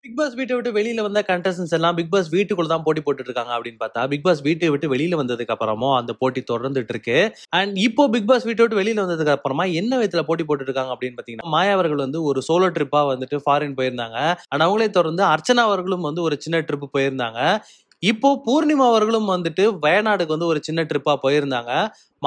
Big pass வீட்டை விட்டு வெளியில வந்த கண்டஸ்டன்ஸ் எல்லாம் பிக் பாஸ் வீட்டுக்குள்ள தான் போட்டி போட்டுட்டு இருக்காங்க அப்படின்னு பார்த்தா பிக் பாஸ் வீட்டை விட்டு வெளியில வந்ததுக்கு அப்புறமும் அந்த போட்டி தொடர்ந்துட்டு இருக்கு. அண்ட் இப்போ பிக் பாஸ் வீட்டை விட்டு வெளியில வந்ததுக்கு அப்புறமா என்ன விதத்துல போட்டி போட்டுட்டு இருக்காங்க அப்படின்னு பாத்தீங்கன்னா, மாயா அவர்கள் வந்து ஒரு சோலோ ட்ரிப்பா வந்துட்டு ஃபாரின் போயிருந்தாங்க. அண்ட் அவங்களே தொடர்ந்து அர்ச்சனா அவர்களும் வந்து ஒரு சின்ன ட்ரிப் போயிருந்தாங்க. இப்போ பூர்ணிமா அவர்களும் வந்துட்டு வயநாடுக்கு வந்து ஒரு சின்ன ட்ரிப்பா போயிருந்தாங்க.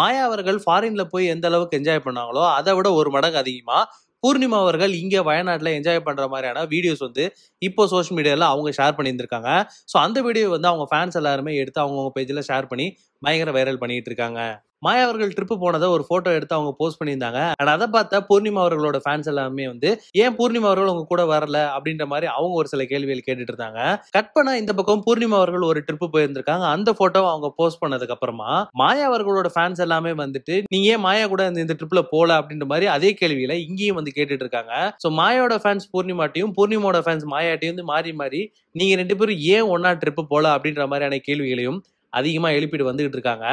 மாயா அவர்கள் ஃபாரின்ல போய் எந்த அளவுக்கு என்ஜாய் பண்ணாங்களோ அதை விட ஒரு மடங்கு அதிகமா பூர்ணிமா அவர்கள் இங்க வயநாட்டுல என்ஜாய் பண்ற மாதிரியான வீடியோஸ் வந்து இப்போ சோஷியல் மீடியால அவங்க ஷேர் பண்ணியிருந்திருக்காங்க. ஸோ அந்த வீடியோ வந்து அவங்க ஃபேன்ஸ் எல்லாருமே எடுத்து அவங்க பேஜ்ல ஷேர் பண்ணி பயங்கர வைரல் பண்ணிட்டு இருக்காங்க. மாயா அவர்கள் ட்ரிப்பு போனதை ஒரு போட்டோ எடுத்து அவங்க போஸ்ட் பண்ணியிருந்தாங்க. அண்ட் அதை பார்த்தா பூர்ணிமா அவர்களோட ஃபேன்ஸ் எல்லாமே வந்து ஏன் பூர்ணிமா அவர்கள் உங்க கூட வரல அப்படின்ற மாதிரி அவங்க ஒரு சில கேள்விகள் கேட்டுட்டு இருந்தாங்க. கட் பண்ணா இந்த பக்கம் பூர்ணிமா அவர்கள் ஒரு ட்ரிப்பு போயிருந்திருக்காங்க. அந்த போட்டோவை அவங்க போஸ்ட் பண்ணதுக்கு அப்புறமா மாயா அவர்களோட ஃபேன்ஸ் எல்லாமே வந்துட்டு நீங்க ஏன் மாயா கூட இந்த ட்ரிப்ல போல அப்படின்ற மாதிரி அதே கேள்வியில இங்கேயும் வந்து கேட்டுட்டு இருக்காங்க. ஸோ மாயாவோட ஃபேன்ஸ் பூர்ணிமாட்டையும் பூர்ணிமாவோட ஃபேன்ஸ் மாயாட்டையும் வந்து மாறி மாறி நீங்க ரெண்டு பேரும் ஏன் ஒன்னா ட்ரிப்பு போல அப்படின்ற மாதிரியான கேள்விகளையும் அதிகமா எழுப்பிட்டு வந்துகிட்டு இருக்காங்க.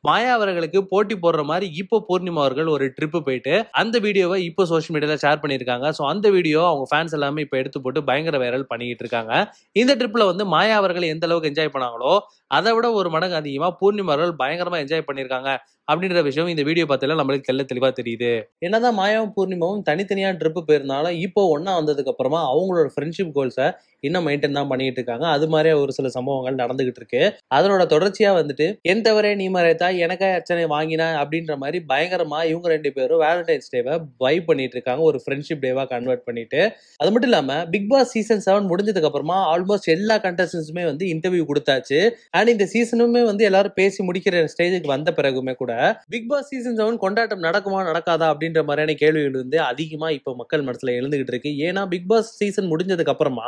மாயா அவர்களுக்கு போட்டி போடுற மாதிரி இப்போ பூர்ணிமா அவர்கள் ஒரு ட்ரிப்பு போயிட்டு அந்த வீடியோவை இப்போ சோஷியல் மீடியால ஷேர் பண்ணியிருக்காங்க. ஸோ அந்த வீடியோ அவங்க ஃபேன்ஸ் எல்லாமே இப்போ எடுத்து போட்டு பயங்கர வைரல் பண்ணிட்டு இருக்காங்க. இந்த ட்ரிப்ல வந்து மாயா அவர்கள் எந்த அளவுக்கு என்ஜாய் பண்ணாங்களோ அதை விட ஒரு மடங்கு அதிகமா பூர்ணிமா அவர்கள் பயங்கரமா என்ஜாய் பண்ணியிருக்காங்க அப்படின்ற விஷயம் இந்த வீடியோ பார்த்தால நம்மளுக்கு தெளிவா தெரியுது. என்னதான் மாயாவும் பூர்ணிமாவும் தனித்தனியா ட்ரிப்பு போயிருந்தாலும் இப்போ ஒன்னா வந்ததுக்கு அப்புறமா அவங்களோட ஃப்ரெண்ட்ஷிப் கோல்ஸை இன்னும் மெயின்டைன் தான் பண்ணிட்டு இருக்காங்க. அது மாதிரியே ஒரு சில சம்பவங்கள் நடந்துகிட்டு இருக்கு. அதனோட தொடர்ச்சியா வந்துட்டு என் தவறே நீ மறைத்தா எனக்கா அர்ச்சனை வாங்கினா அப்படின்ற மாதிரி பயங்கரமா இவங்க ரெண்டு பேரும் வேலண்டைன்ஸ் டேவை வைப் பண்ணிட்டு இருக்காங்க. ஒரு ஃப்ரெண்ட்ஷிப் டேவா கன்வெர்ட் பண்ணிட்டு. அது மட்டும் இல்லாம பிக் பாஸ் சீசன் 7 முடிஞ்சதுக்கு அப்புறமா ஆல்மோஸ்ட் எல்லா கண்டஸ்டன்ஸுமே வந்து இன்டர்வியூ கொடுத்தாச்சு. அண்ட் இந்த சீசனுமே வந்து எல்லாரும் பேசி முடிக்கிற ஸ்டேஜுக்கு வந்த பிறகுமே கூட பிக் பாஸ் சீசன் 7 கொண்டாட்டம் நடக்குமா நடக்காதா அப்படின்ற மாதிரியான கேள்விகள் வந்து அதிகமா இப்ப மக்கள் மனசுல எழுந்துகிட்டு இருக்கு. ஏன்னா பிக் பாஸ் சீசன் முடிஞ்சதுக்கு அப்புறமா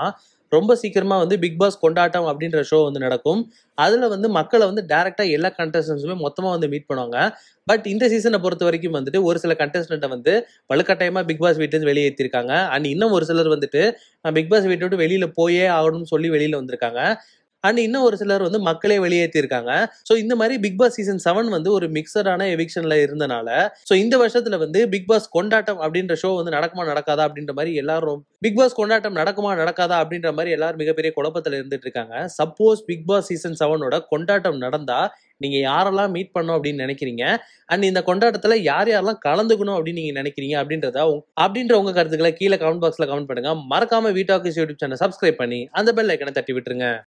ரொம்ப சீக்கிரமா வந்து பிக் பாஸ் கொண்டாட்டம் அப்படின்ற ஷோ வந்து நடக்கும். அதுல வந்து மக்களை வந்து டைரக்டா எல்லா கண்டஸ்டன்ஸுமே மொத்தமா வந்து மீட் பண்ணுவாங்க. பட் இந்த சீசனை பொறுத்த வரைக்கும் வந்துட்டு ஒரு சில கண்டஸ்டன்ட்டை வந்து வலுக்கட்டாயமா பிக் பாஸ் வீட்டு வெளியேற்றிருக்காங்க. அண்ட் இன்னும் ஒரு சிலர் வந்துட்டு பிக் பாஸ் வீட்டை விட்டு வெளியில போயே ஆகணும்னு சொல்லி வெளியில வந்திருக்காங்க. அண்ட் இன்னும் ஒரு சிலர் வந்து மக்களே வெளியேற்றிருக்காங்க. ஸோ இந்த மாதிரி பிக் பாஸ் சீசன் 7 வந்து ஒரு மிக்சடான எவிக்ஷன்ல இருந்தனால ஸோ இந்த வருஷத்துல வந்து பிக் பாஸ் கொண்டாட்டம் அப்படின்ற ஷோ வந்து நடக்குமா நடக்காதா அப்படின்ற மாதிரி எல்லாரும் பிக் பாஸ் கொண்டாட்டம் நடக்குமா நடக்காதா அப்படின்ற மாதிரி எல்லாரும் மிகப்பெரிய குழப்பத்துல இருந்துட்டு இருக்காங்க. சப்போஸ் பிக் பாஸ் சீசன் 7 கொண்டாட்டம் நடந்தா நீங்க யாரெல்லாம் மீட் பண்ணணும் அப்படின்னு நினைக்கிறீங்க? அண்ட் இந்த கொண்டாட்டத்துல யார் யாரெல்லாம் கலந்துக்கணும் அப்படின்னு நீங்க நினைக்கிறீங்க அப்படின்ற உங்க கருத்துக்களை கீழே கமெண்ட் பாக்ஸ்ல கமெண்ட் பண்ணுங்க. மறக்காம வீ டாக்கர்ஸ் யூடியூப் சேனல் சப்ஸ்கிரைப் பண்ணி அந்த பெல் ஐக்கனை தட்டி விட்டுருங்க.